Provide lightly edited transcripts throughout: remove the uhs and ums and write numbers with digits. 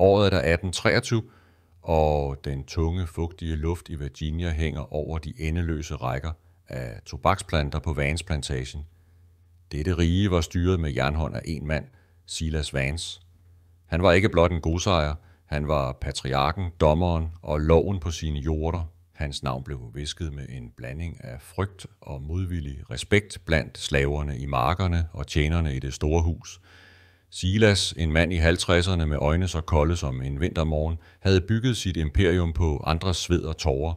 Året er 1823, og den tunge, fugtige luft i Virginia hænger over de endeløse rækker af tobaksplanter på Vance-plantagen. Dette rige var styret med jernhånd af en mand, Silas Vance. Han var ikke blot en godsejer, han var patriarken, dommeren og loven på sine jorder. Hans navn blev hvisket med en blanding af frygt og modvillig respekt blandt slaverne i markerne og tjenerne i det store hus. Silas, en mand i 50'erne med øjne så kolde som en vintermorgen, havde bygget sit imperium på andres sved og tårer.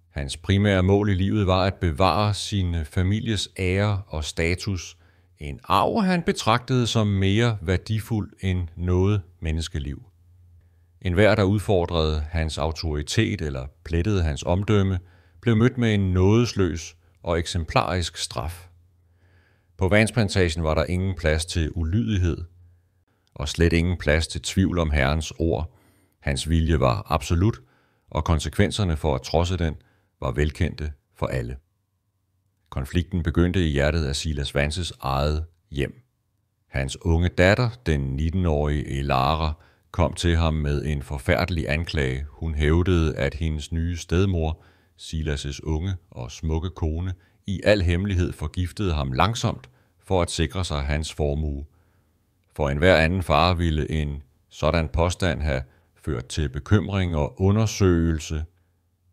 Hans primære mål i livet var at bevare sin families ære og status, en arv han betragtede som mere værdifuld end noget menneskeliv. Enhver, der udfordrede hans autoritet eller plettede hans omdømme, blev mødt med en nådesløs og eksemplarisk straf. På Vance-plantagen var der ingen plads til ulydighed, og slet ingen plads til tvivl om Herrens ord. Hans vilje var absolut, og konsekvenserne for at trodse den var velkendte for alle. Konflikten begyndte i hjertet af Silas Vances eget hjem. Hans unge datter, den 19-årige Elara, kom til ham med en forfærdelig anklage. Hun hævdede, at hendes nye stedmor, Silas' unge og smukke kone, i al hemmelighed forgiftede ham langsomt for at sikre sig hans formue. For enhver anden far ville en sådan påstand have ført til bekymring og undersøgelse,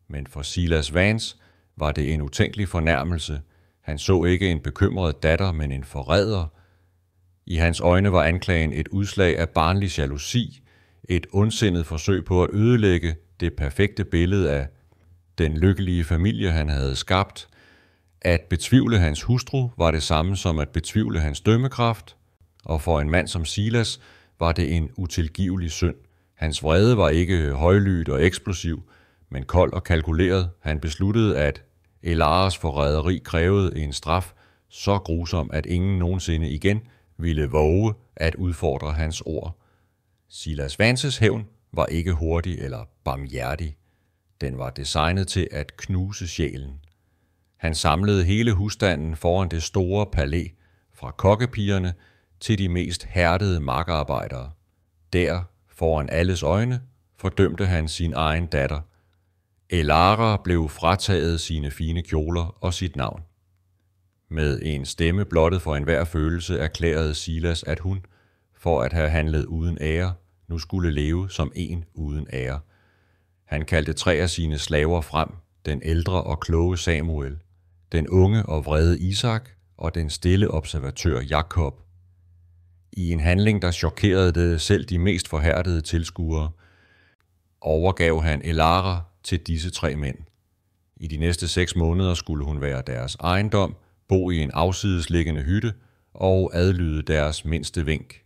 men for Silas Vance var det en utænkelig fornærmelse. Han så ikke en bekymret datter, men en forræder. I hans øjne var anklagen et udslag af barnlig jalousi, et ondsindet forsøg på at ødelægge det perfekte billede af den lykkelige familie, han havde skabt. At betvivle hans hustru var det samme som at betvivle hans dømmekraft, og for en mand som Silas var det en utilgivelig synd. Hans vrede var ikke højlydt og eksplosiv, men kold og kalkuleret. Han besluttede, at Elaras forræderi krævede en straf så grusom, at ingen nogensinde igen ville våge at udfordre hans ord. Silas Vances hævn var ikke hurtig eller barmhjertig. Den var designet til at knuse sjælen. Han samlede hele husstanden foran det store palæ, fra kokkepigerne til de mest hærdede markarbejdere. Der, foran alles øjne, fordømte han sin egen datter. Elara blev frataget sine fine kjoler og sit navn. Med en stemme blottet for enhver følelse erklærede Silas, at hun, for at have handlet uden ære, nu skulle leve som en uden ære. Han kaldte 3 af sine slaver frem, den ældre og kloge Samuel, den unge og vrede Isak og den stille observatør Jakob. I en handling, der chokerede det selv de mest forhærdede tilskuere, overgav han Elara til disse 3 mænd. I de næste 6 måneder skulle hun være deres ejendom, bo i en afsidesliggende hytte og adlyde deres mindste vink.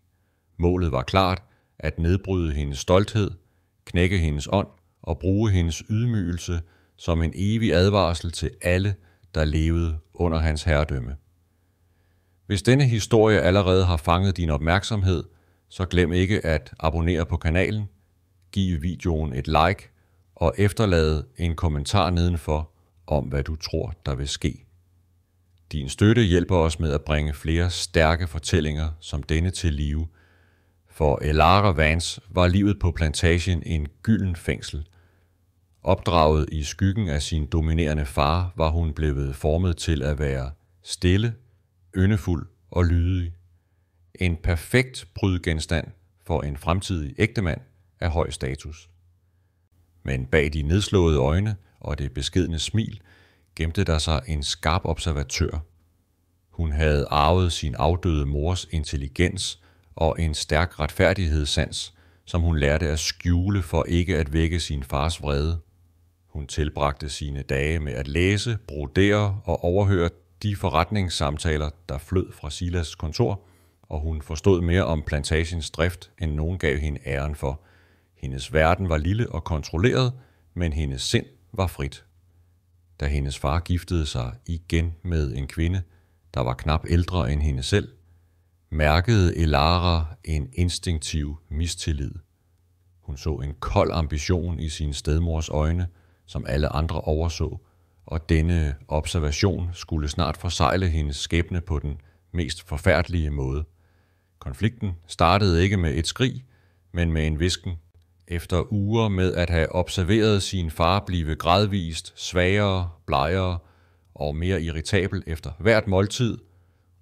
Målet var klart at nedbryde hendes stolthed, knække hendes ånd og bruge hendes ydmygelse som en evig advarsel til alle, der levede under hans herredømme. Hvis denne historie allerede har fanget din opmærksomhed, så glem ikke at abonnere på kanalen, give videoen et like og efterlade en kommentar nedenfor om, hvad du tror, der vil ske. Din støtte hjælper os med at bringe flere stærke fortællinger som denne til live. For Elara Vance var livet på plantagen en gylden fængsel. Opdraget i skyggen af sin dominerende far, var hun blevet formet til at være stille, yndefuld og lydig. En perfekt brudgenstand for en fremtidig ægtemand af høj status. Men bag de nedslåede øjne og det beskedne smil gemte der sig en skarp observatør. Hun havde arvet sin afdøde mors intelligens og en stærk retfærdighedssans, som hun lærte at skjule for ikke at vække sin fars vrede. Hun tilbragte sine dage med at læse, brodere og overhøre de forretningssamtaler, der flød fra Silas' kontor, og hun forstod mere om plantagens drift, end nogen gav hende æren for. Hendes verden var lille og kontrolleret, men hendes sind var frit. Da hendes far giftede sig igen med en kvinde, der var knap ældre end hende selv, mærkede Elara en instinktiv mistillid. Hun så en kold ambition i sin stedmors øjne, som alle andre overså, og denne observation skulle snart forsegle hendes skæbne på den mest forfærdelige måde. Konflikten startede ikke med et skrig, men med en hvisken. Efter uger med at have observeret sin far blive gradvist svagere, blegere og mere irritabel efter hvert måltid,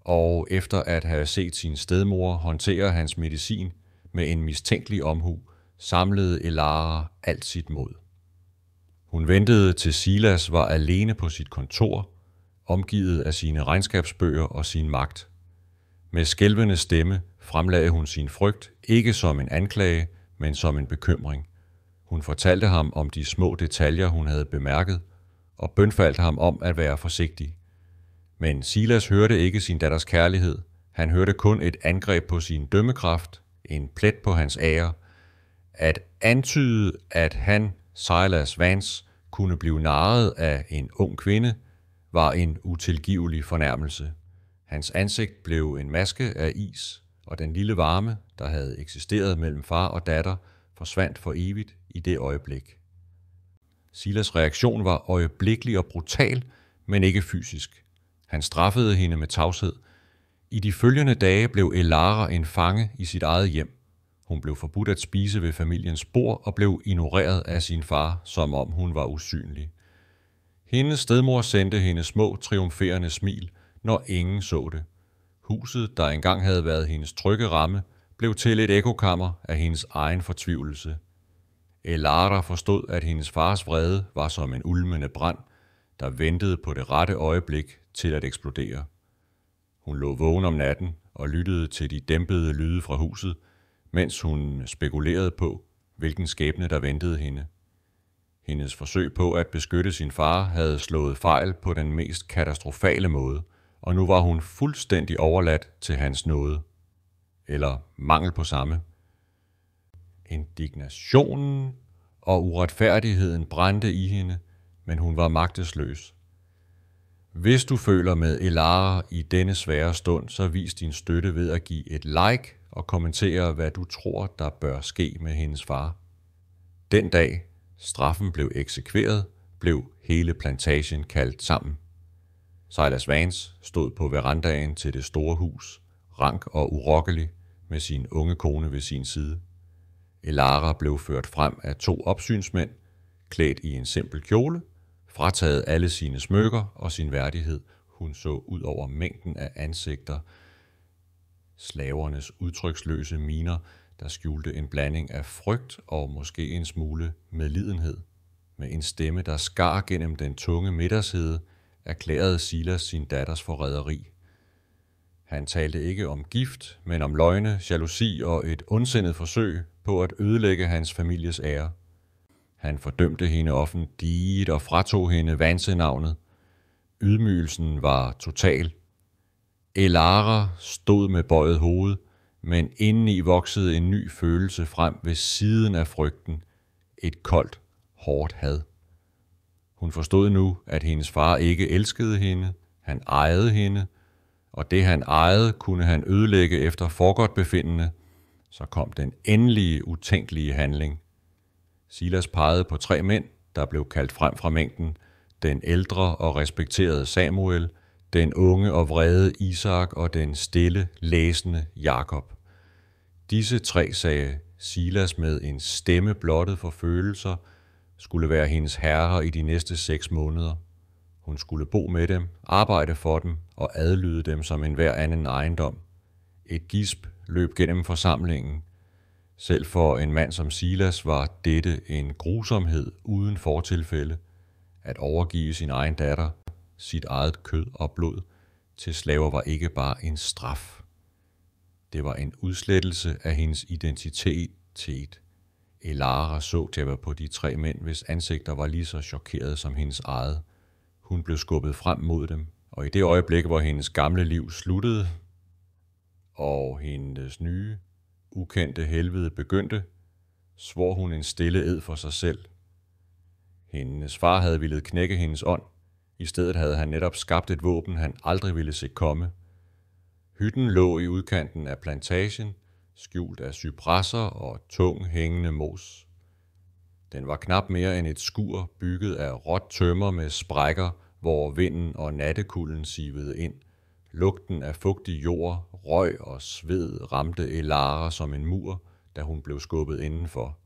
og efter at have set sin stedmor håndtere hans medicin med en mistænkelig omhu, samlede Elara alt sit mod. Hun ventede til Silas var alene på sit kontor, omgivet af sine regnskabsbøger og sin magt. Med skælvende stemme fremlagde hun sin frygt, ikke som en anklage, men som en bekymring. Hun fortalte ham om de små detaljer, hun havde bemærket, og bønfaldt ham om at være forsigtig. Men Silas hørte ikke sin datters kærlighed. Han hørte kun et angreb på sin dømmekraft, en plet på hans ære. At antyde, at han, Silas Vance, kunne blive narret af en ung kvinde, var en utilgivelig fornærmelse. Hans ansigt blev en maske af is, og den lille varme, der havde eksisteret mellem far og datter, forsvandt for evigt i det øjeblik. Silas' reaktion var øjeblikkelig og brutal, men ikke fysisk. Han straffede hende med tavshed. I de følgende dage blev Elara en fange i sit eget hjem. Hun blev forbudt at spise ved familiens bord og blev ignoreret af sin far, som om hun var usynlig. Hendes stedmor sendte hende små, triumferende smil, når ingen så det. Huset, der engang havde været hendes trygge ramme, blev til et ekkokammer af hendes egen fortvivlelse. Elara forstod, at hendes fars vrede var som en ulmende brand, der ventede på det rette øjeblik til at eksplodere. Hun lå vågen om natten og lyttede til de dæmpede lyde fra huset, mens hun spekulerede på, hvilken skæbne der ventede hende. Hendes forsøg på at beskytte sin far havde slået fejl på den mest katastrofale måde, og nu var hun fuldstændig overladt til hans nåde. Eller mangel på samme. Indignationen og uretfærdigheden brændte i hende, men hun var magtesløs. Hvis du føler med Elara i denne svære stund, så vis din støtte ved at give et like og kommentere, hvad du tror, der bør ske med hendes far. Den dag straffen blev eksekveret, blev hele plantagen kaldt sammen. Silas Vance stod på verandaen til det store hus, rank og urokkelig, med sin unge kone ved sin side. Elara blev ført frem af 2 opsynsmænd, klædt i en simpel kjole, frataget alle sine smykker og sin værdighed. Hun så ud over mængden af ansigter, slavernes udtryksløse miner, der skjulte en blanding af frygt og måske en smule medlidenhed. Med en stemme, der skar gennem den tunge middagshede, erklærede Silas sin datters forræderi. Han talte ikke om gift, men om løgne, jalousi og et ondsindet forsøg på at ødelægge hans families ære. Han fordømte hende offentligt og fratog hende Vance-navnet. Ydmygelsen var total. Elara stod med bøjet hoved, men indeni voksede en ny følelse frem ved siden af frygten. Et koldt, hårdt had. Hun forstod nu, at hendes far ikke elskede hende, han ejede hende, og det han ejede, kunne han ødelægge efter forgodtbefindende. Så kom den endelige, utænkelige handling. Silas pegede på 3 mænd, der blev kaldt frem fra mængden, den ældre og respekterede Samuel, den unge og vrede Isak og den stille, læsende Jakob. Disse 3, sagde Silas med en stemme blottet for følelser, skulle være hendes herrer i de næste 6 måneder. Hun skulle bo med dem, arbejde for dem og adlyde dem som enhver anden ejendom. Et gisp løb gennem forsamlingen. Selv for en mand som Silas var dette en grusomhed uden fortilfælde. At overgive sin egen datter, sit eget kød og blod, til slaver var ikke bare en straf. Det var en udslettelse af hendes identitet. Elara så til på de 3 mænd, hvis ansigter var lige så chokeret som hendes eget. Hun blev skubbet frem mod dem, og i det øjeblik, hvor hendes gamle liv sluttede, og hendes nye, ukendte helvede begyndte, svor hun en stille ed for sig selv. Hendes far havde villet knække hendes ånd. I stedet havde han netop skabt et våben, han aldrig ville se komme. Hytten lå i udkanten af plantagen, skjult af cypresser og tung hængende mos. Den var knap mere end et skur bygget af råt tømmer med sprækker, hvor vinden og nattekulden sivede ind. Lugten af fugtig jord, røg og sved ramte Elara som en mur, da hun blev skubbet indenfor.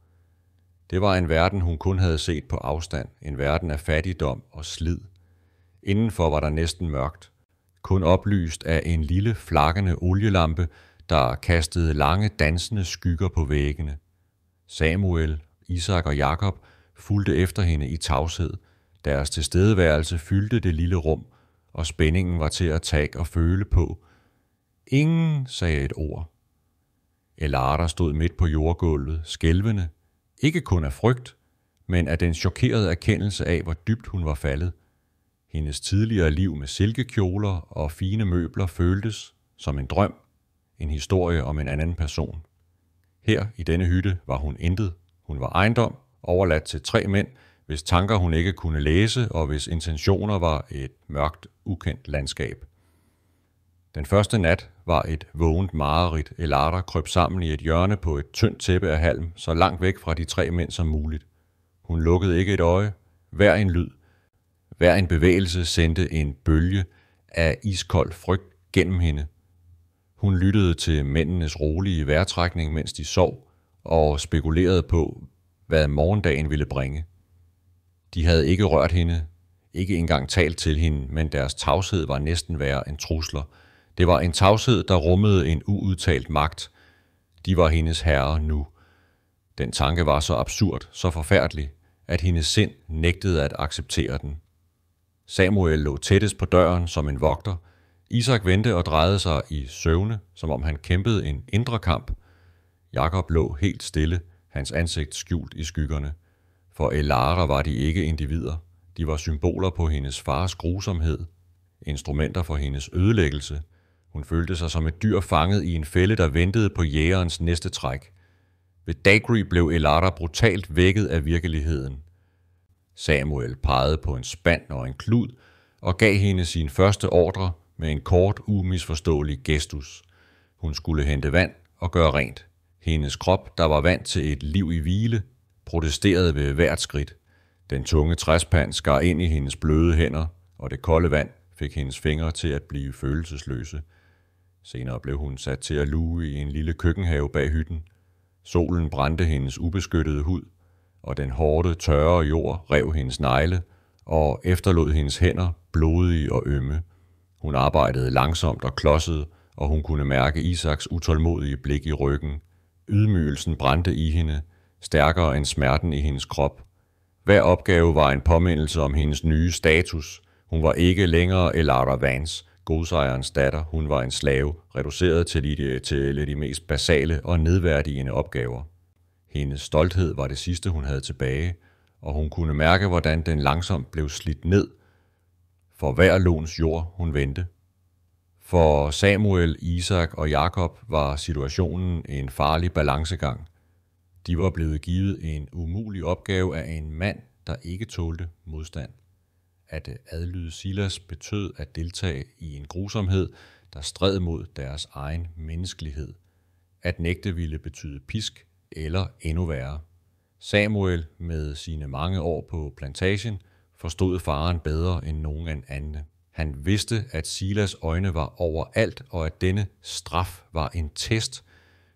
Det var en verden, hun kun havde set på afstand, en verden af fattigdom og slid. Indenfor var der næsten mørkt, kun oplyst af en lille flakkende olielampe, der kastede lange dansende skygger på væggene. Samuel, Isak og Jakob fulgte efter hende i tavshed. Deres tilstedeværelse fyldte det lille rum, og spændingen var til at tage og føle på. Ingen sagde et ord. Elara stod midt på jordgulvet, skælvende, ikke kun af frygt, men af den chokerede erkendelse af, hvor dybt hun var faldet. Hendes tidligere liv med silkekjoler og fine møbler føltes som en drøm, en historie om en anden person. Her i denne hytte var hun intet. Hun var ejendom, overladt til 3 mænd, hvis tanker hun ikke kunne læse, og hvis intentioner var et mørkt, ukendt landskab. Den første nat var et vågent mareridt. Elara krøb sammen i et hjørne på et tyndt tæppe af halm, så langt væk fra de 3 mænd som muligt. Hun lukkede ikke et øje. Hver en lyd, hver en bevægelse sendte en bølge af iskold frygt gennem hende. Hun lyttede til mændenes rolige vejrtrækning, mens de sov, og spekulerede på, hvad morgendagen ville bringe. De havde ikke rørt hende, ikke engang talt til hende, men deres tavshed var næsten værre end trusler. Det var en tavshed, der rummede en uudtalt magt. De var hendes herrer nu. Den tanke var så absurd, så forfærdelig, at hendes sind nægtede at acceptere den. Samuel lå tættest på døren som en vogter. Isak vendte og drejede sig i søvne, som om han kæmpede en indre kamp. Jakob lå helt stille, hans ansigt skjult i skyggerne. For Elara var de ikke individer. De var symboler på hendes fars grusomhed, instrumenter for hendes ødelæggelse. Hun følte sig som et dyr fanget i en fælde, der ventede på jægerens næste træk. Ved daggry blev Elara brutalt vækket af virkeligheden. Samuel pegede på en spand og en klud og gav hende sin første ordre med en kort, umisforståelig gestus. Hun skulle hente vand og gøre rent. Hendes krop, der var vant til et liv i hvile, protesterede ved hvert skridt. Den tunge træspand skar ind i hendes bløde hænder, og det kolde vand fik hendes fingre til at blive følelsesløse. Senere blev hun sat til at luge i en lille køkkenhave bag hytten. Solen brændte hendes ubeskyttede hud, og den hårde, tørre jord rev hendes negle og efterlod hendes hænder blodige og ømme. Hun arbejdede langsomt og klodsede, og hun kunne mærke Isaks utålmodige blik i ryggen. Ydmygelsen brændte i hende, stærkere end smerten i hendes krop. Hver opgave var en påmindelse om hendes nye status. Hun var ikke længere Elara Vance, godsejerens datter. Hun var en slave, reduceret til de mest basale og nedværdigende opgaver. Hendes stolthed var det sidste, hun havde tilbage, og hun kunne mærke, hvordan den langsomt blev slidt ned for hver låns jord, hun vendte. For Samuel, Isak og Jakob var situationen en farlig balancegang. De var blevet givet en umulig opgave af en mand, der ikke tålte modstand. At adlyde Silas betød at deltage i en grusomhed, der stred mod deres egen menneskelighed. At nægte ville betyde pisk eller endnu værre. Samuel, med sine mange år på plantagen, forstod faren bedre end nogen anden. Han vidste, at Silas øjne var overalt, og at denne straf var en test.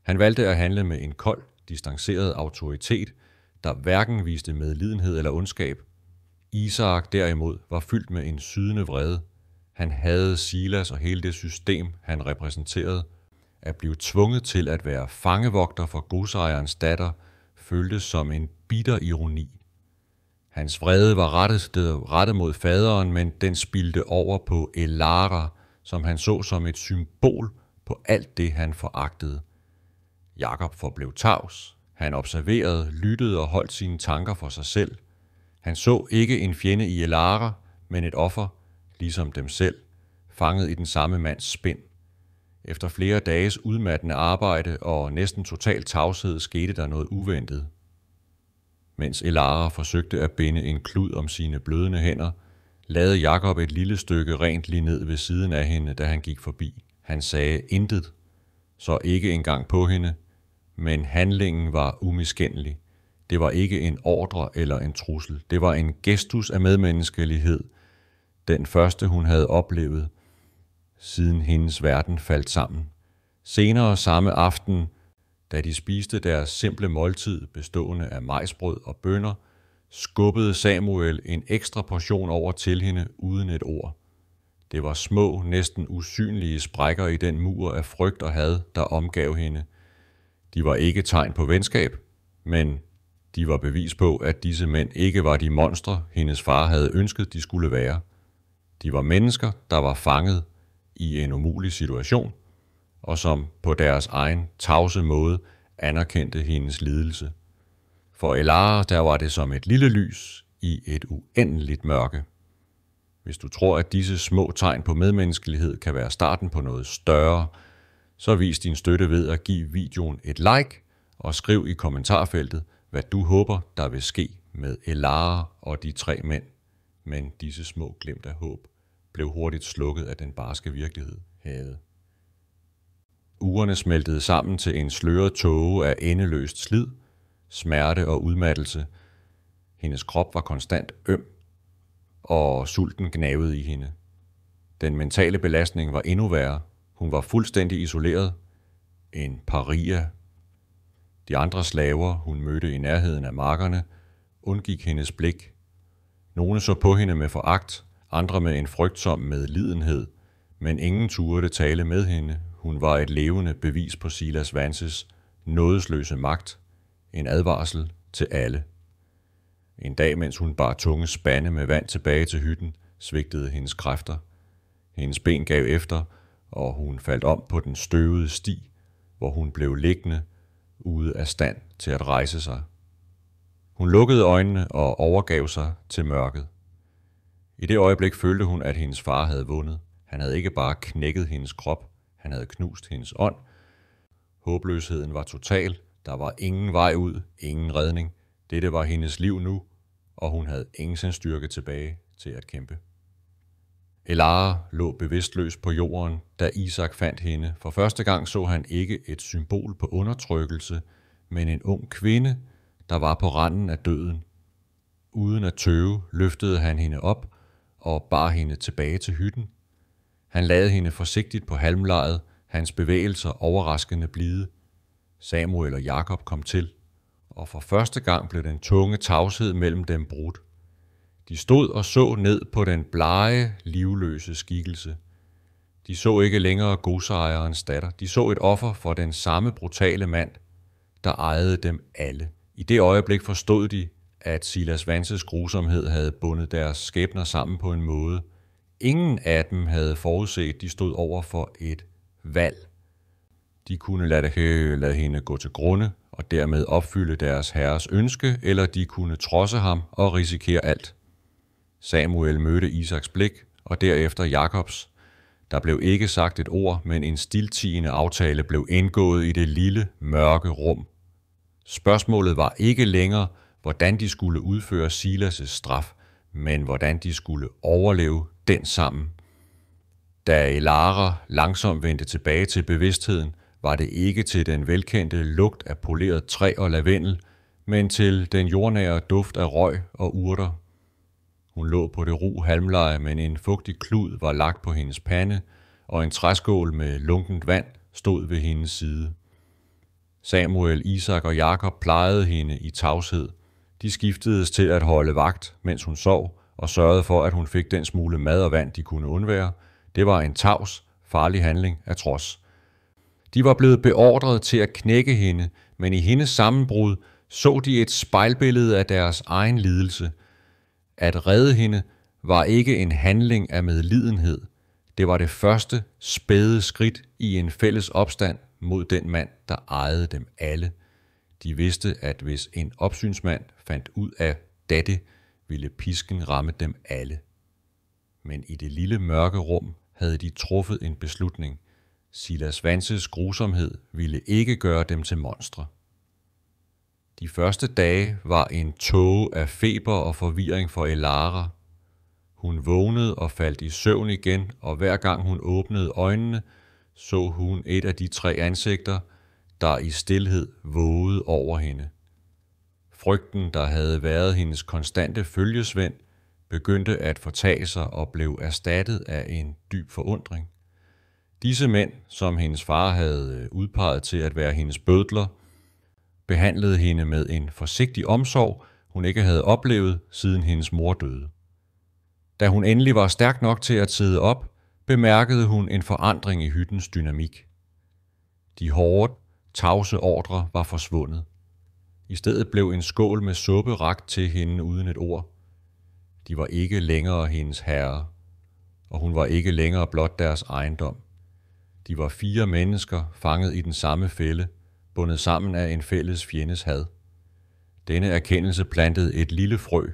Han valgte at handle med en kold, distanceret autoritet, der hverken viste medlidenhed eller ondskab. Isak derimod var fyldt med en sydende vrede. Han havde Silas og hele det system, han repræsenterede. At blive tvunget til at være fangevogter for godsejerens datter føltes som en bitter ironi. Hans vrede var rettet mod faderen, men den spildte over på Elara, som han så som et symbol på alt det, han foragtede. Jakob forblev tavs. Han observerede, lyttede og holdt sine tanker for sig selv. Han så ikke en fjende i Elara, men et offer, ligesom dem selv, fanget i den samme mands spind. Efter flere dages udmattende arbejde og næsten total tavshed skete der noget uventet. Mens Elara forsøgte at binde en klud om sine blødende hænder, lavede Jakob et lille stykke rent lige ned ved siden af hende, da han gik forbi. Han sagde intet, så ikke engang på hende, men handlingen var umiskendelig. Det var ikke en ordre eller en trussel. Det var en gestus af medmenneskelighed. Den første, hun havde oplevet, siden hendes verden faldt sammen. Senere samme aften Da de spiste deres simple måltid bestående af majsbrød og bønner, skubbede Samuel en ekstra portion over til hende uden et ord. Det var små, næsten usynlige sprækker i den mur af frygt og had, der omgav hende. De var ikke tegn på venskab, men de var bevis på, at disse mænd ikke var de monstre, hendes far havde ønsket, de skulle være. De var mennesker, der var fanget i en umulig situation, og som på deres egen tavse måde anerkendte hendes lidelse. For Elara, der var det som et lille lys i et uendeligt mørke. Hvis du tror, at disse små tegn på medmenneskelighed kan være starten på noget større, så vis din støtte ved at give videoen et like og skriv i kommentarfeltet, hvad du håber, der vil ske med Elara og de 3 mænd. Men disse små glimt af håb blev hurtigt slukket af den barske virkelighed havde. Ugerne smeltede sammen til en sløret tåge af endeløst slid, smerte og udmattelse. Hendes krop var konstant øm, og sulten gnavede i hende. Den mentale belastning var endnu værre. Hun var fuldstændig isoleret. En paria. De andre slaver, hun mødte i nærheden af markerne, undgik hendes blik. Nogle så på hende med foragt, andre med en frygtsom medlidenhed, men ingen turde tale med hende. Hun var et levende bevis på Silas Vances nådesløse magt, en advarsel til alle. En dag, mens hun bar tunge spande med vand tilbage til hytten, svigtede hendes kræfter. Hendes ben gav efter, og hun faldt om på den støvede sti, hvor hun blev liggende, ude af stand til at rejse sig. Hun lukkede øjnene og overgav sig til mørket. I det øjeblik følte hun, at hendes far havde vundet. Han havde ikke bare knækket hendes krop, han havde knust hendes ånd. Håbløsheden var total, der var ingen vej ud, ingen redning. Dette var hendes liv nu, og hun havde ingen styrke tilbage til at kæmpe. Elara lå bevidstløs på jorden, da Isak fandt hende. For første gang så han ikke et symbol på undertrykkelse, men en ung kvinde, der var på randen af døden. Uden at tøve løftede han hende op og bar hende tilbage til hytten. Han lagde hende forsigtigt på halmlejet, hans bevægelser overraskende blide. Samuel og Jakob kom til, og for første gang blev den tunge tavshed mellem dem brudt. De stod og så ned på den blege, livløse skikkelse. De så ikke længere godsejerens datter. De så et offer for den samme brutale mand, der ejede dem alle. I det øjeblik forstod de, at Silas Vances grusomhed havde bundet deres skæbner sammen på en måde. Ingen af dem havde forudset, de stod over for et valg. De kunne lade hende gå til grunde og dermed opfylde deres herres ønske, eller de kunne trodse ham og risikere alt. Samuel mødte Isaks blik, og derefter Jakobs. Der blev ikke sagt et ord, men en stiltiende aftale blev indgået i det lille, mørke rum. Spørgsmålet var ikke længere, hvordan de skulle udføre Silas' straf, men hvordan de skulle overleve den sammen. Da Elara langsomt vendte tilbage til bevidstheden, var det ikke til den velkendte lugt af poleret træ og lavendel, men til den jordnære duft af røg og urter. Hun lå på det ru halmleje, men en fugtig klud var lagt på hendes pande, og en træskål med lunkent vand stod ved hendes side. Samuel, Isak og Jakob plejede hende i tavshed. De skiftedes til at holde vagt, mens hun sov, og sørgede for, at hun fik den smule mad og vand, de kunne undvære. Det var en tavs, farlig handling af trods. De var blevet beordret til at knække hende, men i hendes sammenbrud så de et spejlbillede af deres egen lidelse. At redde hende var ikke en handling af medlidenhed. Det var det første spæde skridt i en fælles opstand mod den mand, der ejede dem alle. De vidste, at hvis en opsynsmand fandt ud af dette, ville pisken ramme dem alle. Men i det lille mørke rum havde de truffet en beslutning. Silas Vances grusomhed ville ikke gøre dem til monstre. De første dage var en tåge af feber og forvirring for Elara. Hun vågnede og faldt i søvn igen, og hver gang hun åbnede øjnene, så hun et af de 3 ansigter, der i stilhed vågede over hende. Frygten, der havde været hendes konstante følgesvend, begyndte at fortage sig og blev erstattet af en dyb forundring. Disse mænd, som hendes far havde udpeget til at være hendes bødler, behandlede hende med en forsigtig omsorg, hun ikke havde oplevet, siden hendes mor døde. Da hun endelig var stærk nok til at sidde op, bemærkede hun en forandring i hyttens dynamik. De hårde, tavse ordre var forsvundet. I stedet blev en skål med suppe rakt til hende uden et ord. De var ikke længere hendes herre, og hun var ikke længere blot deres ejendom. De var 4 mennesker fanget i den samme fælde, bundet sammen af en fælles fjendes had. Denne erkendelse plantede et lille frø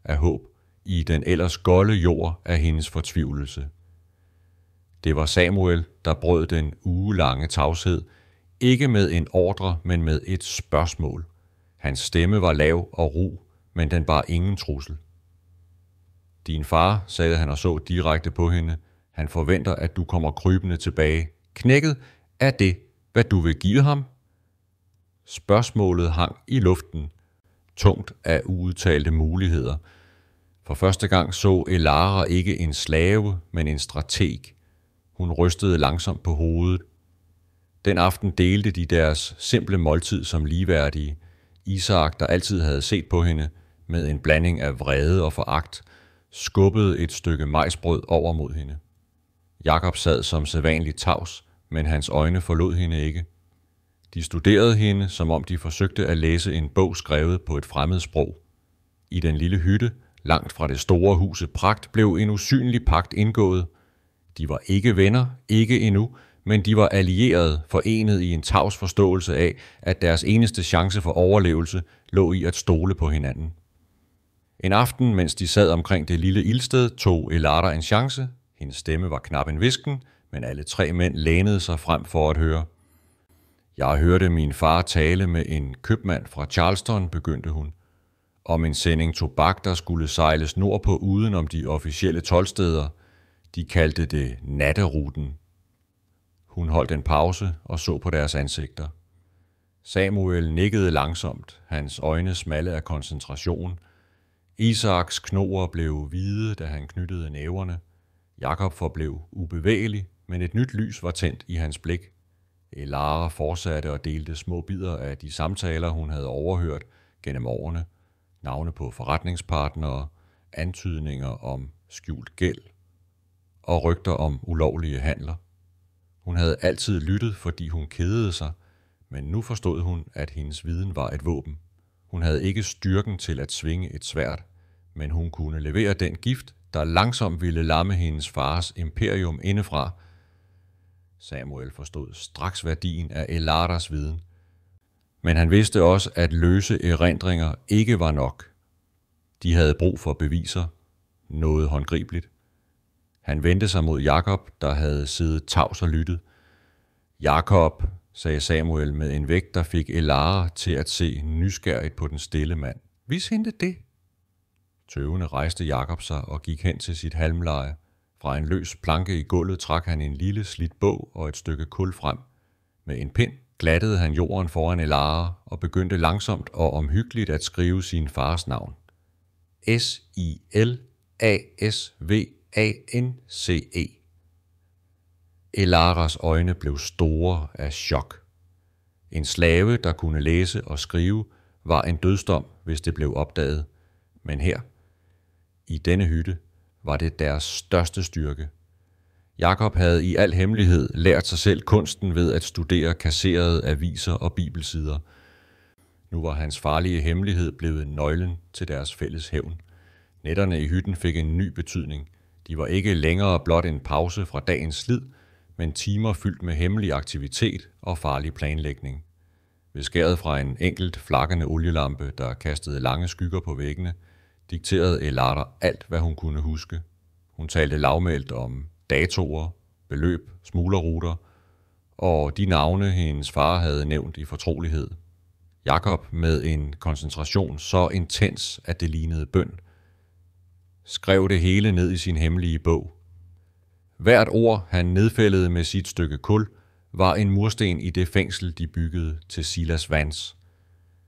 af håb i den ellers golde jord af hendes fortvivlelse. Det var Samuel, der brød den ugelange tavshed, ikke med en ordre, men med et spørgsmål. Hans stemme var lav og ru, men den bar ingen trussel. Din far, sagde han og så direkte på hende, han forventer, at du kommer krybende tilbage. Knækket, er det, hvad du vil give ham? Spørgsmålet hang i luften, tungt af uudtalte muligheder. For første gang så Elara ikke en slave, men en strateg. Hun rystede langsomt på hovedet. Den aften delte de deres simple måltid som ligeværdige. Isak, der altid havde set på hende med en blanding af vrede og foragt, skubbede et stykke majsbrød over mod hende. Jakob sad som sædvanligt tavs, men hans øjne forlod hende ikke. De studerede hende, som om de forsøgte at læse en bog skrevet på et fremmed sprog. I den lille hytte, langt fra det store huse Pragt, blev en usynlig pagt indgået. De var ikke venner, ikke endnu, men de var allierede, forenet i en tavs forståelse af, at deres eneste chance for overlevelse lå i at stole på hinanden. En aften, mens de sad omkring det lille ildsted, tog Elara en chance. Hendes stemme var knap en hvisken, men alle 3 mænd lænede sig frem for at høre. Jeg hørte min far tale med en købmand fra Charleston, begyndte hun, om en sending tobak, der skulle sejles nordpå uden om de officielle toldsteder. De kaldte det natteruten. Hun holdt en pause og så på deres ansigter. Samuel nikkede langsomt, hans øjne smalle af koncentration. Isaks knoer blev hvide, da han knyttede næverne. Jakob forblev ubevægelig, men et nyt lys var tændt i hans blik. Elara fortsatte og delte små bidder af de samtaler, hun havde overhørt gennem årene. Navne på forretningspartnere, antydninger om skjult gæld og rygter om ulovlige handler. Hun havde altid lyttet, fordi hun kedede sig, men nu forstod hun, at hendes viden var et våben. Hun havde ikke styrken til at svinge et sværd, men hun kunne levere den gift, der langsomt ville lamme hendes fars imperium indefra. Samuel forstod straks værdien af Elaras viden, men han vidste også, at løse erindringer ikke var nok. De havde brug for beviser, noget håndgribeligt. Han vendte sig mod Jakob, der havde siddet tavs og lyttet. Jakob, sagde Samuel med en vægt, der fik Elara til at se nysgerrigt på den stille mand. Vis hende det. Tøvende rejste Jakob sig og gik hen til sit halmleje. Fra en løs planke i gulvet trak han en lille slidt bog og et stykke kul frem. Med en pind glattede han jorden foran Elara og begyndte langsomt og omhyggeligt at skrive sin fars navn. Silasvance. Elaras øjne blev store af chok. En slave, der kunne læse og skrive, var en dødsdom, hvis det blev opdaget. Men her, i denne hytte, var det deres største styrke. Jakob havde i al hemmelighed lært sig selv kunsten ved at studere kasserede aviser og bibelsider. Nu var hans farlige hemmelighed blevet nøglen til deres fælles hævn. Nætterne i hytten fik en ny betydning. De var ikke længere blot en pause fra dagens slid, men timer fyldt med hemmelig aktivitet og farlig planlægning. Ved skæret fra en enkelt flakkende olielampe, der kastede lange skygger på væggene, dikterede Elara alt, hvad hun kunne huske. Hun talte lavmælt om datoer, beløb, smuglerruter og de navne, hendes far havde nævnt i fortrolighed. Jakob, med en koncentration så intens, at det lignede bøn, skrev det hele ned i sin hemmelige bog. Hvert ord, han nedfældede med sit stykke kul, var en mursten i det fængsel, de byggede til Silasvance.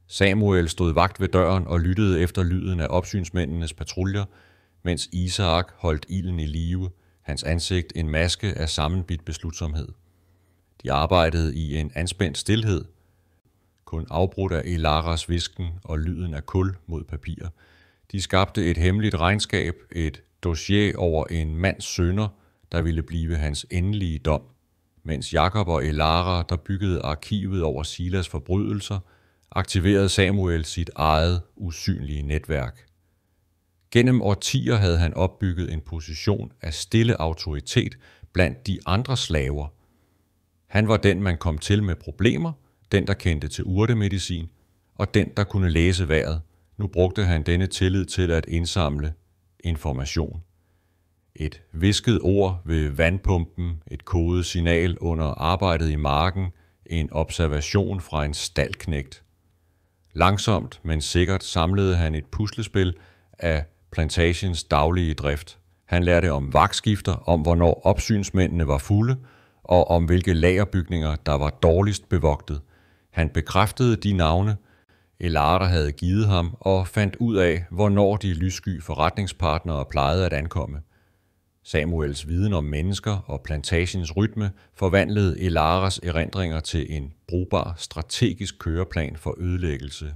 Samuel stod vagt ved døren og lyttede efter lyden af opsynsmændenes patruljer, mens Isak holdt ilden i live, hans ansigt en maske af sammenbidt beslutsomhed. De arbejdede i en anspændt stilhed. kun afbrudt af Elaras hvisken og lyden af kul mod papir. De skabte et hemmeligt regnskab, et dossier over en mands synder, der ville blive hans endelige dom, mens Jakob og Elara, der byggede arkivet over Silas forbrydelser, aktiverede Samuel sit eget usynlige netværk. Gennem årtier havde han opbygget en position af stille autoritet blandt de andre slaver. Han var den, man kom til med problemer, den, der kendte til urtemedicin, og den, der kunne læse vejret. Nu brugte han denne tillid til at indsamle information. Et hvisket ord ved vandpumpen, et kodet signal under arbejdet i marken, en observation fra en staldknægt. Langsomt, men sikkert samlede han et puslespil af plantagens daglige drift. Han lærte om vagtskifter, om hvornår opsynsmændene var fulde, og om hvilke lagerbygninger, der var dårligst bevogtet. Han bekræftede de navne, Elara havde givet ham, og fandt ud af, hvornår de lyssky forretningspartnere plejede at ankomme. Samuels viden om mennesker og plantagens rytme forvandlede Elaras erindringer til en brugbar strategisk køreplan for ødelæggelse.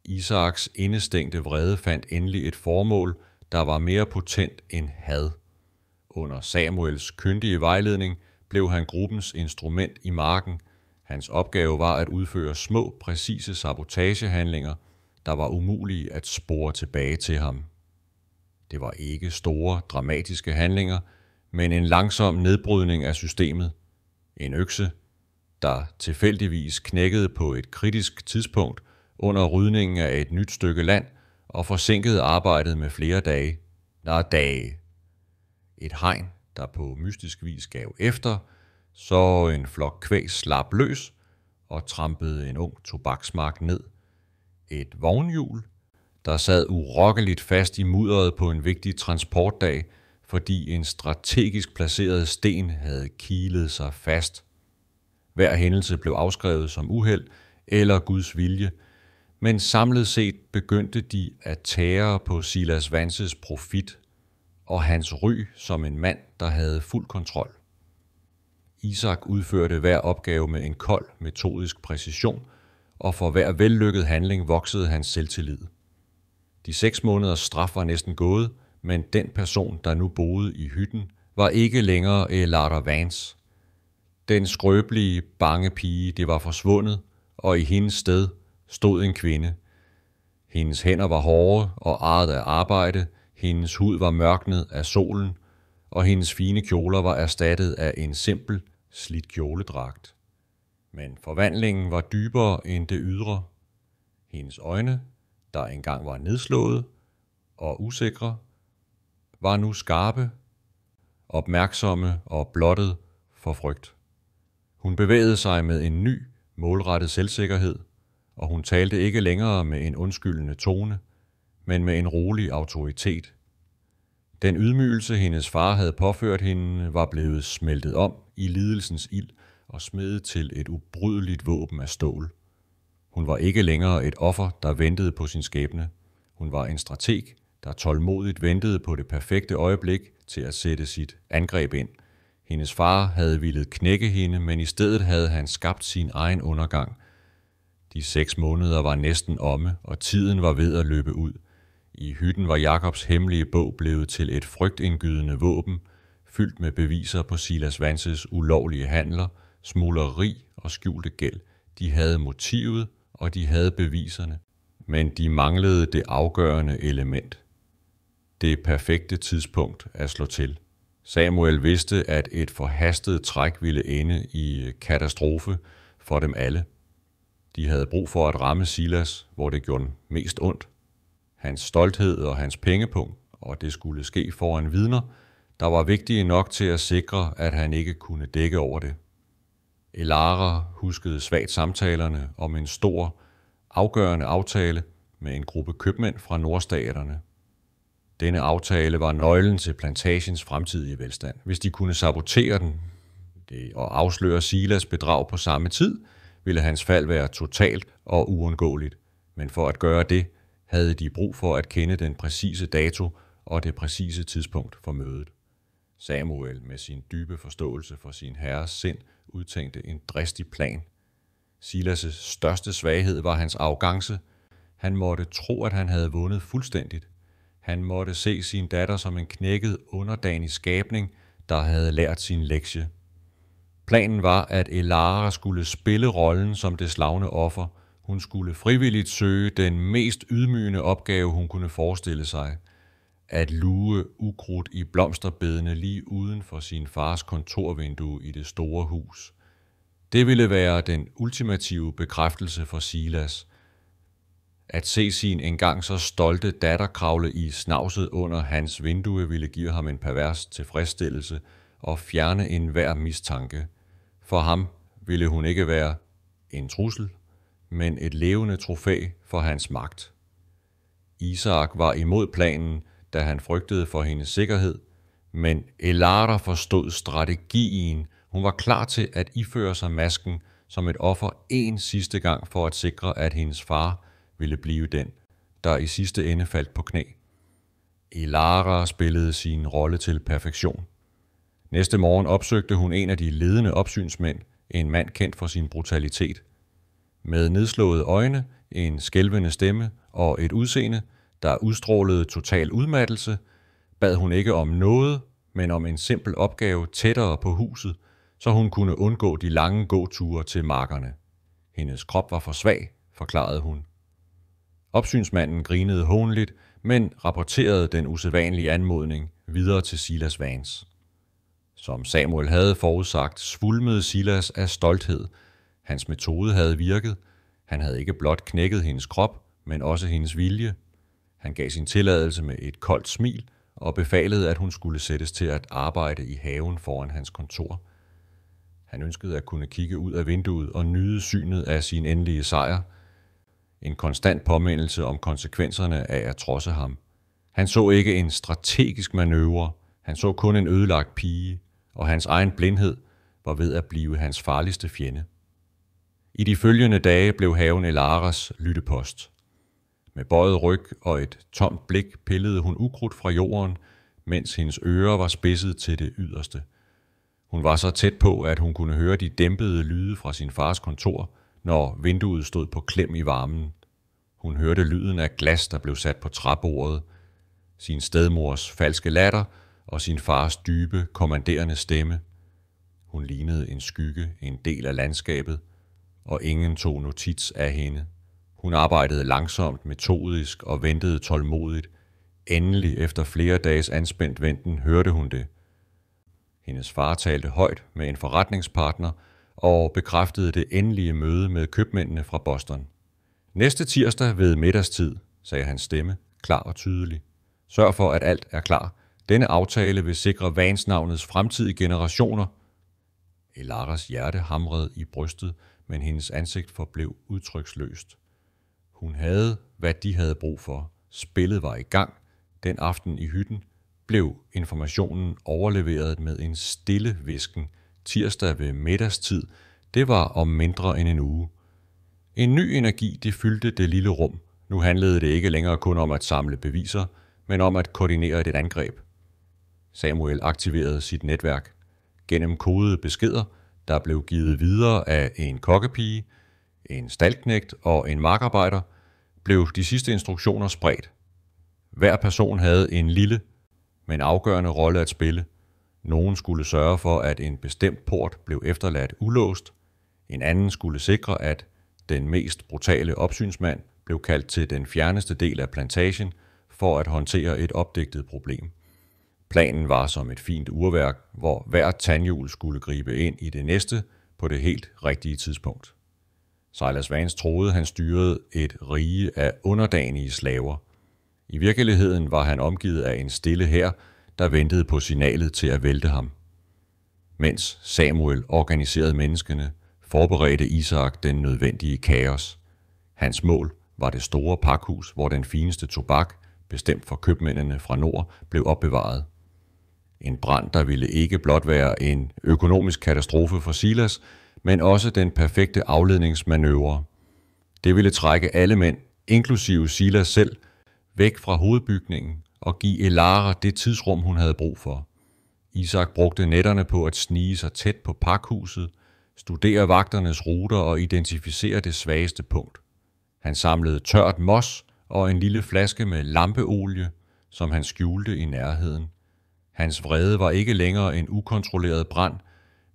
Isaks indestængte vrede fandt endelig et formål, der var mere potent end had. Under Samuels kyndige vejledning blev han gruppens instrument i marken. Hans opgave var at udføre små, præcise sabotagehandlinger, der var umulige at spore tilbage til ham. Det var ikke store, dramatiske handlinger, men en langsom nedbrydning af systemet. En økse, der tilfældigvis knækkede på et kritisk tidspunkt under rydningen af et nyt stykke land og forsinkede arbejdet med flere dage. Dage. Et hegn, der på mystisk vis gav efter, så en flok kvæg slap løs og trampede en ung tobaksmark ned. Et vognhjul, der sad urokkeligt fast i mudderet på en vigtig transportdag, fordi en strategisk placeret sten havde kilet sig fast. Hver hændelse blev afskrevet som uheld eller Guds vilje, men samlet set begyndte de at tære på Silas Vances profit og hans ry som en mand, der havde fuld kontrol. Isak udførte hver opgave med en kold, metodisk præcision, og for hver vellykket handling voksede hans selvtillid. De 6 måneders straf var næsten gået, men den person, der nu boede i hytten, var ikke længere Elara Vance. Den skrøbelige, bange pige, det var forsvundet, og i hendes sted stod en kvinde. Hendes hænder var hårde og arret af arbejde, hendes hud var mørknet af solen, og hendes fine kjoler var erstattet af en simpel, slidt kjoledragt. Men forvandlingen var dybere end det ydre. Hendes øjne, der engang var nedslået og usikre, var nu skarpe, opmærksomme og blottet for frygt. Hun bevægede sig med en ny, målrettet selvsikkerhed, og hun talte ikke længere med en undskyldende tone, men med en rolig autoritet. Den ydmygelse, hendes far havde påført hende, var blevet smeltet om i lidelsens ild og smedet til et ubrydeligt våben af stål. Hun var ikke længere et offer, der ventede på sin skæbne. Hun var en strateg, der tålmodigt ventede på det perfekte øjeblik til at sætte sit angreb ind. Hendes far havde villet knække hende, men i stedet havde han skabt sin egen undergang. De 6 måneder var næsten omme, og tiden var ved at løbe ud. I hytten var Jakobs hemmelige bog blevet til et frygtindgydende våben, fyldt med beviser på Silas Vances ulovlige handler, smugleri og skjulte gæld. De havde motivet, og de havde beviserne, men de manglede det afgørende element. Det perfekte tidspunkt at slå til. Samuel vidste, at et forhastet træk ville ende i katastrofe for dem alle. De havde brug for at ramme Silas, hvor det gjorde mest ondt. Hans stolthed og hans pengepunkt, og det skulle ske foran vidner, der var vigtige nok til at sikre, at han ikke kunne dække over det. Elara huskede svagt samtalerne om en stor, afgørende aftale med en gruppe købmænd fra nordstaterne. Denne aftale var nøglen til plantagens fremtidige velstand. Hvis de kunne sabotere den og afsløre Silas bedrag på samme tid, ville hans fald være totalt og uundgåeligt. Men for at gøre det, havde de brug for at kende den præcise dato og det præcise tidspunkt for mødet. Samuel med sin dybe forståelse for sin herres sind udtænkte en dristig plan. Silas' største svaghed var hans arrogance. Han måtte tro, at han havde vundet fuldstændigt. Han måtte se sin datter som en knækket, underdanig skabning, der havde lært sin lektie. Planen var, at Elara skulle spille rollen som det slagne offer. Hun skulle frivilligt søge den mest ydmygende opgave, hun kunne forestille sig. At luge ukrudt i blomsterbedene lige uden for sin fars kontorvindue i det store hus. Det ville være den ultimative bekræftelse for Silas. At se sin engang så stolte datter kravle i snavset under hans vindue ville give ham en pervers tilfredsstillelse og fjerne enhver mistanke. For ham ville hun ikke være en trussel, men et levende trofæ for hans magt. Isak var imod planen, da han frygtede for hendes sikkerhed, men Elara forstod strategien. Hun var klar til at iføre sig masken som et offer en sidste gang for at sikre, at hendes far ville blive den, der i sidste ende faldt på knæ. Elara spillede sin rolle til perfektion. Næste morgen opsøgte hun en af de ledende opsynsmænd, en mand kendt for sin brutalitet. Med nedslåede øjne, en skælvende stemme og et udseende, der udstrålede total udmattelse, bad hun ikke om noget, men om en simpel opgave tættere på huset, så hun kunne undgå de lange gåture til markerne. Hendes krop var for svag, forklarede hun. Opsynsmanden grinede hånligt, men rapporterede den usædvanlige anmodning videre til Silas Vance. Som Samuel havde forudsagt, svulmede Silas af stolthed. Hans metode havde virket. Han havde ikke blot knækket hendes krop, men også hendes vilje. Han gav sin tilladelse med et koldt smil og befalede, at hun skulle sættes til at arbejde i haven foran hans kontor. Han ønskede at kunne kigge ud af vinduet og nyde synet af sin endelige sejr. En konstant påmindelse om konsekvenserne af at trodse ham. Han så ikke en strategisk manøvre, han så kun en ødelagt pige, og hans egen blindhed var ved at blive hans farligste fjende. I de følgende dage blev haven Elaras lyttepost. Med bøjet ryg og et tomt blik pillede hun ukrudt fra jorden, mens hendes ører var spidset til det yderste. Hun var så tæt på, at hun kunne høre de dæmpede lyde fra sin fars kontor, når vinduet stod på klem i varmen. Hun hørte lyden af glas, der blev sat på træbordet, sin stedmors falske latter og sin fars dybe, kommanderende stemme. Hun lignede en skygge, en del af landskabet, og ingen tog notits af hende. Hun arbejdede langsomt, metodisk og ventede tålmodigt. Endelig, efter flere dages anspændt venten, hørte hun det. Hendes far talte højt med en forretningspartner og bekræftede det endelige møde med købmændene fra Boston. Næste tirsdag ved middagstid, sagde hans stemme, klar og tydelig. Sørg for, at alt er klar. Denne aftale vil sikre Vance-navnets fremtidige generationer. Elaras hjerte hamrede i brystet, men hendes ansigt forblev udtryksløst. Hun havde, hvad de havde brug for. Spillet var i gang. Den aften i hytten blev informationen overleveret med en stille hvisken. Tirsdag ved middagstid, det var om mindre end en uge. En ny energi, det fyldte det lille rum. Nu handlede det ikke længere kun om at samle beviser, men om at koordinere et angreb. Samuel aktiverede sit netværk. Gennem kodede beskeder, der blev givet videre af en kokkepige, en staldknægt og en markarbejder, blev de sidste instruktioner spredt. Hver person havde en lille, men afgørende rolle at spille. Nogen skulle sørge for, at en bestemt port blev efterladt ulåst. En anden skulle sikre, at den mest brutale opsynsmand blev kaldt til den fjerneste del af plantagen for at håndtere et opdigtet problem. Planen var som et fint urværk, hvor hvert tandhjul skulle gribe ind i det næste på det helt rigtige tidspunkt. Silas Vance troede, han styrede et rige af underdanige slaver. I virkeligheden var han omgivet af en stille hær, der ventede på signalet til at vælte ham. Mens Samuel organiserede menneskene, forberedte Isak den nødvendige kaos. Hans mål var det store pakhus, hvor den fineste tobak, bestemt for købmændene fra nord, blev opbevaret. En brand, der ville ikke blot være en økonomisk katastrofe for Silas, men også den perfekte afledningsmanøvre. Det ville trække alle mænd, inklusive Silas selv, væk fra hovedbygningen og give Elara det tidsrum, hun havde brug for. Isak brugte nætterne på at snige sig tæt på pakhuset, studere vagternes ruter og identificere det svageste punkt. Han samlede tørt mos og en lille flaske med lampeolie, som han skjulte i nærheden. Hans vrede var ikke længere en ukontrolleret brand,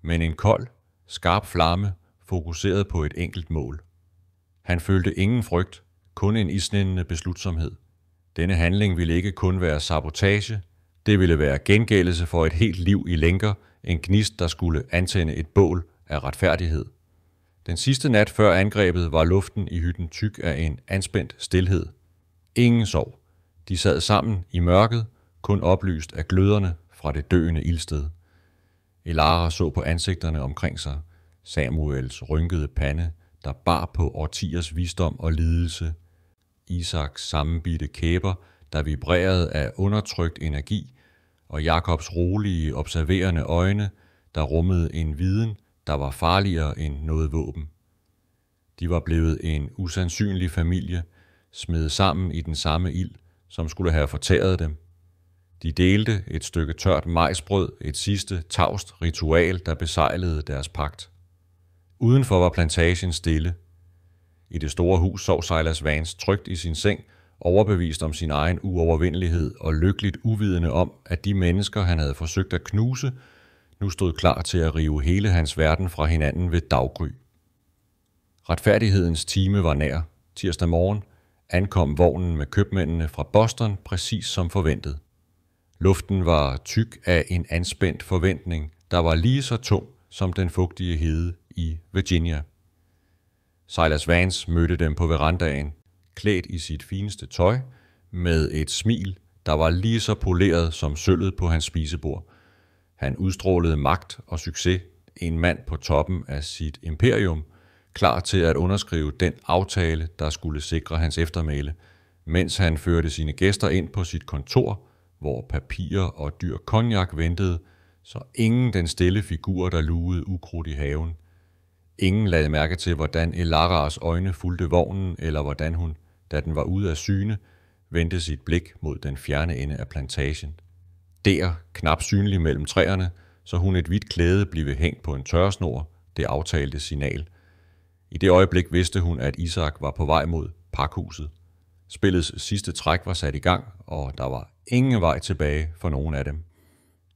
men en kold, skarp flamme, fokuseret på et enkelt mål. Han følte ingen frygt, kun en isnændende beslutsomhed. Denne handling ville ikke kun være sabotage, det ville være gengældelse for et helt liv i lænker, en gnist, der skulle antænde et bål af retfærdighed. Den sidste nat før angrebet var luften i hytten tyk af en anspændt stilhed. Ingen sov. De sad sammen i mørket, kun oplyst af gløderne fra det døende ildsted. Elara så på ansigterne omkring sig, Samuels rynkede pande, der bar på årtiers visdom og lidelse, Isaks sammenbidte kæber, der vibrerede af undertrykt energi, og Jakobs rolige, observerende øjne, der rummede en viden, der var farligere end noget våben. De var blevet en usandsynlig familie, smedet sammen i den samme ild, som skulle have fortæret dem. De delte et stykke tørt majsbrød, et sidste tavst ritual, der besejlede deres pagt. Udenfor var plantagen stille. I det store hus sov Silas Vance trygt i sin seng, overbevist om sin egen uovervindelighed og lykkeligt uvidende om, at de mennesker, han havde forsøgt at knuse, nu stod klar til at rive hele hans verden fra hinanden ved daggry. Retfærdighedens time var nær. Tirsdag morgen ankom vognen med købmændene fra Boston præcis som forventet. Luften var tyk af en anspændt forventning, der var lige så tung som den fugtige hede i Virginia. Silas Vance mødte dem på verandaen, klædt i sit fineste tøj, med et smil, der var lige så poleret som sølvet på hans spisebord. Han udstrålede magt og succes, en mand på toppen af sit imperium, klar til at underskrive den aftale, der skulle sikre hans eftermæle, mens han førte sine gæster ind på sit kontor, hvor papirer og dyr cognac ventede, så ingen den stille figur, der lugede ukrudt i haven. Ingen lagde mærke til, hvordan Elaras øjne fulgte vognen, eller hvordan hun, da den var ude af syne, vendte sit blik mod den fjerne ende af plantagen. Der, knap synlig mellem træerne, så hun et hvidt klæde blive hængt på en tørresnor, det aftalte signal. I det øjeblik vidste hun, at Isak var på vej mod pakhuset. Spillets sidste træk var sat i gang, og der var ingen vej tilbage for nogen af dem.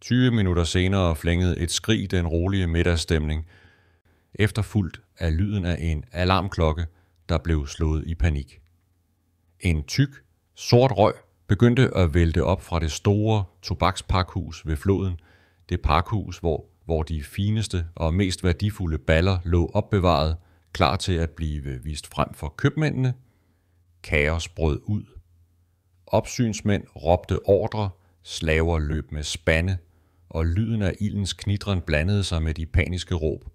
20 minutter senere flængede et skrig den rolige middagsstemning, efterfulgt af lyden af en alarmklokke, der blev slået i panik. En tyk, sort røg begyndte at vælte op fra det store tobakspakhus ved floden, det pakhus, hvor de fineste og mest værdifulde baller lå opbevaret, klar til at blive vist frem for købmændene. Kaos brød ud. Opsynsmænd råbte ordre, slaver løb med spande, og lyden af ildens knitren blandede sig med de paniske råb.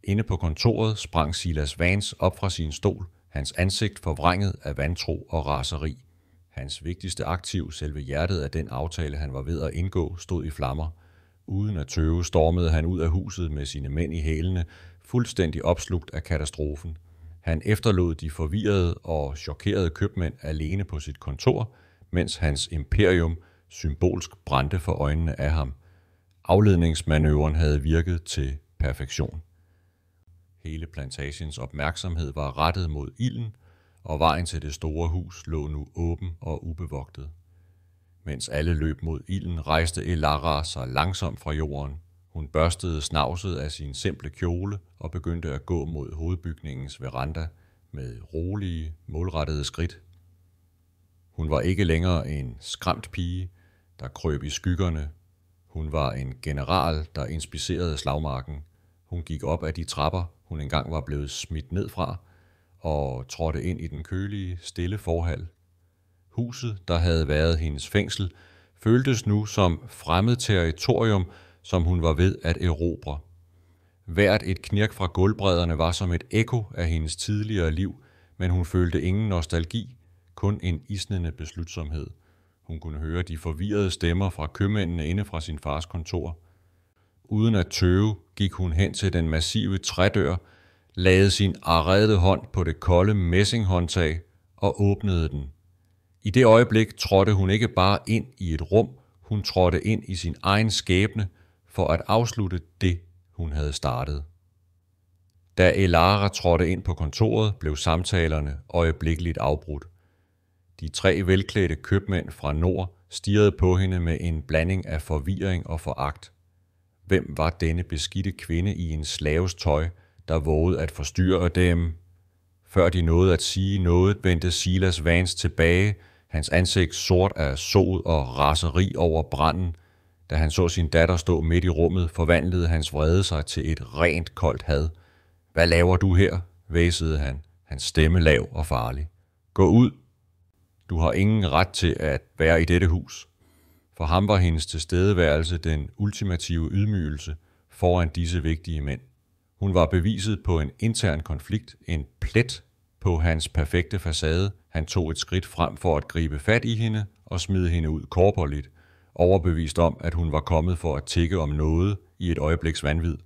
Inde på kontoret sprang Silas Vance op fra sin stol, hans ansigt forvrænget af vantro og raseri. Hans vigtigste aktiv, selve hjertet af den aftale, han var ved at indgå, stod i flammer. Uden at tøve stormede han ud af huset med sine mænd i hælene, fuldstændig opslugt af katastrofen. Han efterlod de forvirrede og chokerede købmænd alene på sit kontor, mens hans imperium symbolsk brændte for øjnene af ham. Afledningsmanøvren havde virket til perfektion. Hele plantagens opmærksomhed var rettet mod ilden, og vejen til det store hus lå nu åben og ubevogtet. Mens alle løb mod ilden, rejste Elara sig langsomt fra jorden. Hun børstede snavset af sin simple kjole og begyndte at gå mod hovedbygningens veranda med rolige, målrettede skridt. Hun var ikke længere en skræmt pige, der krøb i skyggerne. Hun var en general, der inspicerede slagmarken. Hun gik op ad de trapper, hun engang var blevet smidt ned fra, og trådte ind i den kølige, stille forhal. Huset, der havde været hendes fængsel, føltes nu som fremmed territorium, som hun var ved at erobre. Hvert et knirk fra gulvbrædderne var som et ekko af hendes tidligere liv, men hun følte ingen nostalgi, kun en isnende beslutsomhed. Hun kunne høre de forvirrede stemmer fra købmændene inde fra sin fars kontor. Uden at tøve gik hun hen til den massive trædør, lagde sin arrede hånd på det kolde messinghåndtag og åbnede den. I det øjeblik trådte hun ikke bare ind i et rum, hun trådte ind i sin egen skæbne for at afslutte det, hun havde startet. Da Elara trådte ind på kontoret, blev samtalerne øjeblikkeligt afbrudt. De 3 velklædte købmænd fra nord stirrede på hende med en blanding af forvirring og foragt. Hvem var denne beskidte kvinde i en slaves tøj, der vågede at forstyrre dem? Før de nåede at sige noget, vendte Silas Vance tilbage, hans ansigt sort af sod og raseri over branden. Da han så sin datter stå midt i rummet, forvandlede hans vrede sig til et rent koldt had. Hvad laver du her? Hvæsede han, hans stemme lav og farlig. Gå ud! Du har ingen ret til at være i dette hus. For ham var hendes tilstedeværelse den ultimative ydmygelse foran disse vigtige mænd. Hun var beviset på en intern konflikt, en plet på hans perfekte facade. Han tog et skridt frem for at gribe fat i hende og smide hende ud korporligt, overbevist om, at hun var kommet for at tikke om noget i et øjebliks vanvid.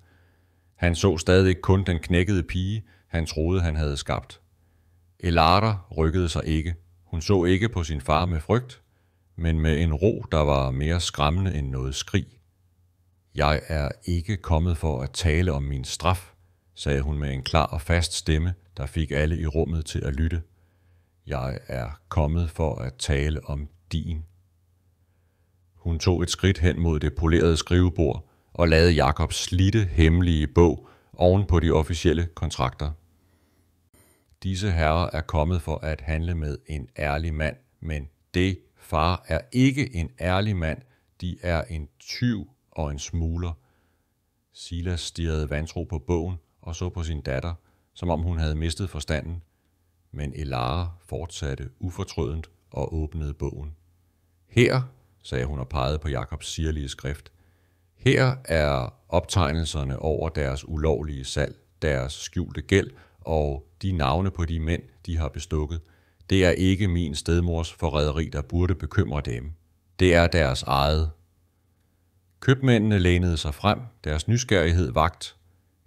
Han så stadig kun den knækkede pige, han troede, han havde skabt. Elara rykkede sig ikke. Hun så ikke på sin far med frygt, men med en ro, der var mere skræmmende end noget skrig. Jeg er ikke kommet for at tale om min straf, sagde hun med en klar og fast stemme, der fik alle i rummet til at lytte. Jeg er kommet for at tale om din. Hun tog et skridt hen mod det polerede skrivebord og lagde Jakobs slidte, hemmelige bog oven på de officielle kontrakter. Disse herrer er kommet for at handle med en ærlig mand, men det, far, er ikke en ærlig mand. De er en tyv og en smugler. Silas stirrede vantro på bogen og så på sin datter, som om hun havde mistet forstanden. Men Elara fortsatte ufortrødent og åbnede bogen. Her, sagde hun og pegede på Jakobs sirlige skrift, her er optegnelserne over deres ulovlige salg, deres skjulte gæld og de navne på de mænd, de har bestukket. Det er ikke min stedmors forræderi, der burde bekymre dem. Det er deres eget. Købmændene lænede sig frem, deres nysgerrighed vakt.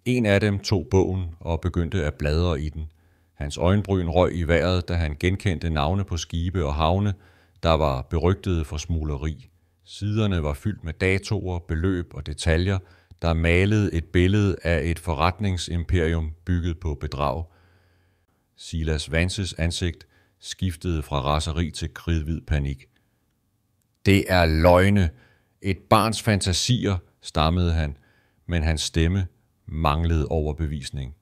En af dem tog bogen og begyndte at bladre i den. Hans øjenbryn røg i vejret, da han genkendte navne på skibe og havne, der var berygtede for smugleri. Siderne var fyldt med datoer, beløb og detaljer, der malede et billede af et forretningsimperium bygget på bedrag. Silas Vances ansigt skiftede fra raseri til kridhvid panik. Det er løgne, et barns fantasier, stammede han, men hans stemme manglede overbevisning.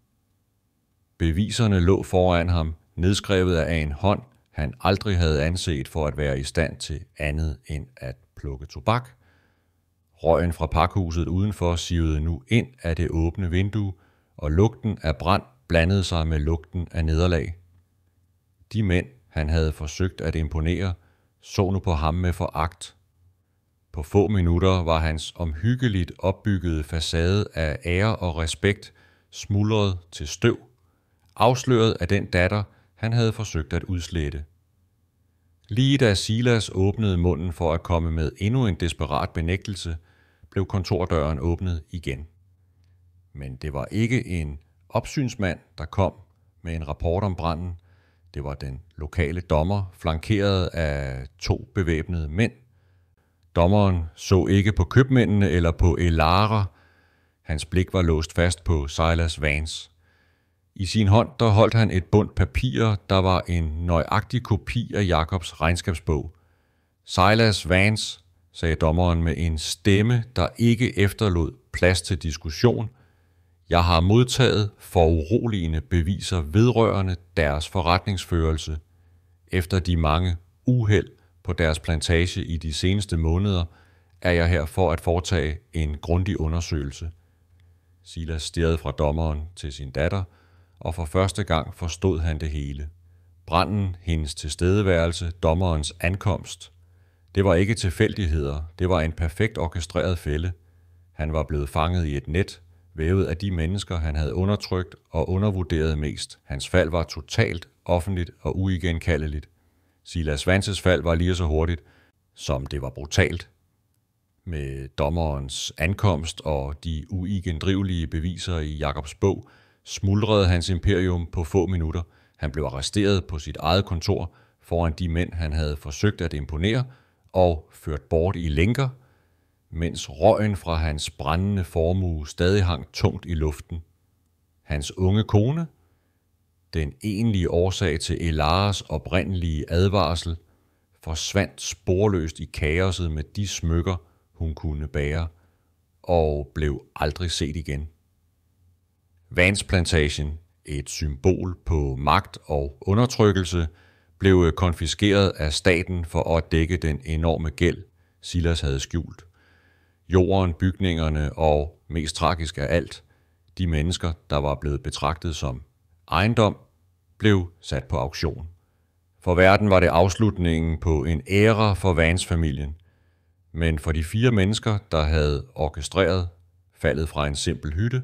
Beviserne lå foran ham, nedskrevet af en hånd, han aldrig havde anset for at være i stand til andet end at plukke tobak. Røgen fra pakhuset udenfor sivede nu ind af det åbne vindue, og lugten af brand blandede sig med lugten af nederlag. De mænd, han havde forsøgt at imponere, så nu på ham med foragt. På få minutter var hans omhyggeligt opbyggede facade af ære og respekt smuldret til støv, afsløret af den datter, han havde forsøgt at udslette. Lige da Silas åbnede munden for at komme med endnu en desperat benægtelse, blev kontordøren åbnet igen. Men det var ikke en opsynsmand, der kom med en rapport om branden. Det var den lokale dommer, flankeret af 2 bevæbnede mænd. Dommeren så ikke på købmændene eller på Elara. Hans blik var låst fast på Silas Vance. I sin hånd der holdt han et bundt papirer, der var en nøjagtig kopi af Jakobs regnskabsbog. Silas Vance, sagde dommeren med en stemme, der ikke efterlod plads til diskussion. Jeg har modtaget foruroligende beviser vedrørende deres forretningsførelse. Efter de mange uheld på deres plantage i de seneste måneder, er jeg her for at foretage en grundig undersøgelse. Silas stirrede fra dommeren til sin datter, og for første gang forstod han det hele. Branden, hendes tilstedeværelse, dommerens ankomst. Det var ikke tilfældigheder, det var en perfekt orkestreret fælde. Han var blevet fanget i et net, vævet af de mennesker, han havde undertrykt og undervurderet mest. Hans fald var totalt, offentligt og uigenkaldeligt. Silas Vances fald var lige så hurtigt, som det var brutalt. Med dommerens ankomst og de uigendrivelige beviser i Jakobs bog, smuldrede hans imperium på få minutter. Han blev arresteret på sit eget kontor foran de mænd, han havde forsøgt at imponere, og ført bort i lænker, mens røgen fra hans brændende formue stadig hang tungt i luften. hans unge kone, den egentlige årsag til Elaras oprindelige advarsel, forsvandt sporløst i kaoset med de smykker, hun kunne bære, og blev aldrig set igen. Vance Plantation, et symbol på magt og undertrykkelse, blev konfiskeret af staten for at dække den enorme gæld, Silas havde skjult. Jorden, bygningerne og, mest tragisk af alt, de mennesker, der var blevet betragtet som ejendom, blev sat på auktion. For verden var det afslutningen på en æra for Vance-familien, men for de 4 mennesker, der havde orkestreret faldet fra en simpel hytte,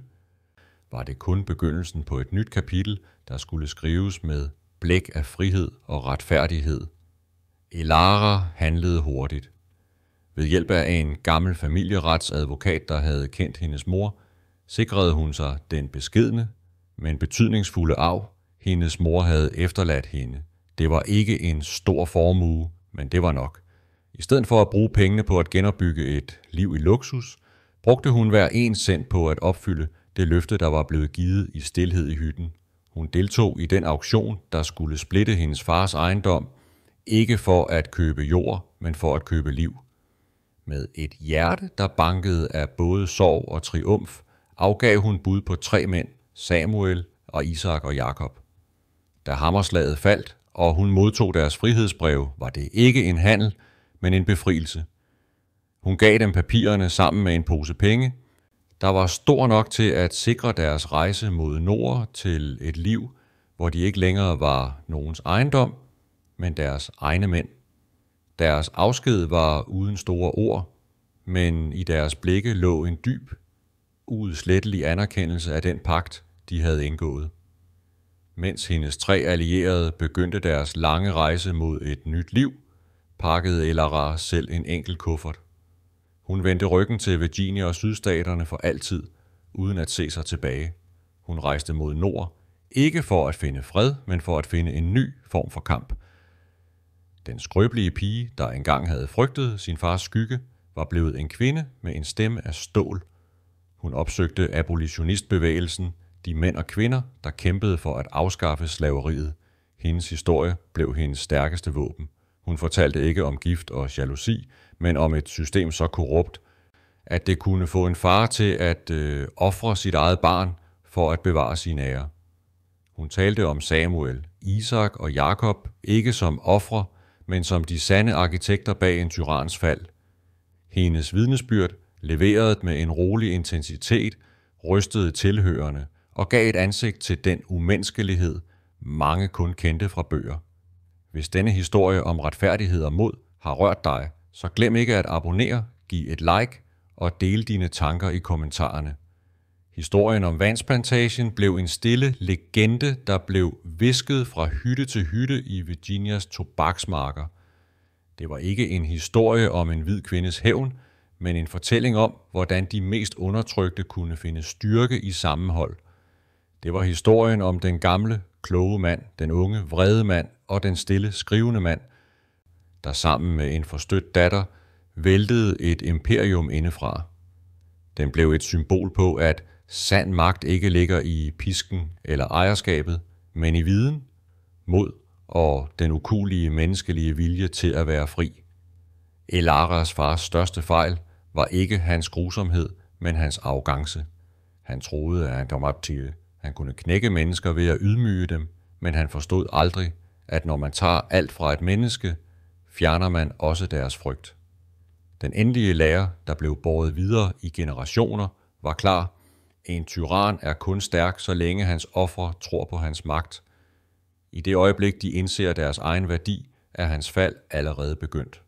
var det kun begyndelsen på et nyt kapitel, der skulle skrives med blæk af frihed og retfærdighed. Elara handlede hurtigt. Ved hjælp af en gammel familieretsadvokat, der havde kendt hendes mor, sikrede hun sig den beskedne, men betydningsfulde arv, hendes mor havde efterladt hende. Det var ikke en stor formue, men det var nok. I stedet for at bruge pengene på at genopbygge et liv i luksus, brugte hun hver en cent på at opfylde det løfte, der var blevet givet i stilhed i hytten. Hun deltog i den auktion, der skulle splitte hendes fars ejendom, ikke for at købe jord, men for at købe liv. Med et hjerte, der bankede af både sorg og triumf, afgav hun bud på 3 mænd, Samuel og Isak og Jakob. Da hammerslaget faldt, og hun modtog deres frihedsbrev, var det ikke en handel, men en befrielse. Hun gav dem papirerne sammen med en pose penge, der var stor nok til at sikre deres rejse mod nord til et liv, hvor de ikke længere var nogens ejendom, men deres egne mænd. Deres afsked var uden store ord, men i deres blikke lå en dyb, uudslettelig anerkendelse af den pagt, de havde indgået. Mens hendes 3 allierede begyndte deres lange rejse mod et nyt liv, pakkede Elara selv en enkelt kuffert. Hun vendte ryggen til Virginia og sydstaterne for altid, uden at se sig tilbage. Hun rejste mod nord, ikke for at finde fred, men for at finde en ny form for kamp. Den skrøbelige pige, der engang havde frygtet sin fars skygge, var blevet en kvinde med en stemme af stål. Hun opsøgte abolitionistbevægelsen, de mænd og kvinder, der kæmpede for at afskaffe slaveriet. Hendes historie blev hendes stærkeste våben. Hun fortalte ikke om gift og jalousi, men om et system så korrupt, at det kunne få en far til at ofre sit eget barn for at bevare sin ære. Hun talte om Samuel, Isak og Jakob ikke som ofre, men som de sande arkitekter bag en tyrans fald. Hendes vidnesbyrd, leveret med en rolig intensitet, rystede tilhørende og gav et ansigt til den umenneskelighed, mange kun kendte fra bøger. Hvis denne historie om retfærdighed og mod har rørt dig, så glem ikke at abonnere, give et like og dele dine tanker i kommentarerne. Historien om Vance Plantation blev en stille legende, der blev hvisket fra hytte til hytte i Virginias tobaksmarker. Det var ikke en historie om en hvid kvindes hævn, men en fortælling om, hvordan de mest undertrykte kunne finde styrke i sammenhold. Det var historien om den gamle, kloge mand, den unge, vrede mand og den stille, skrivende mand, der sammen med en forstødt datter væltede et imperium indefra. Den blev et symbol på, at sand magt ikke ligger i pisken eller ejerskabet, men i viden, mod og den ukuelige menneskelige vilje til at være fri. Elaras fars største fejl var ikke hans grusomhed, men hans arrogance. Han troede, at han kom op til, han kunne knække mennesker ved at ydmyge dem, men han forstod aldrig, at når man tager alt fra et menneske, fjerner man også deres frygt. Den endelige lære, der blev båret videre i generationer, var klar. En tyran er kun stærk, så længe hans ofre tror på hans magt. I det øjeblik, de indser deres egen værdi, er hans fald allerede begyndt.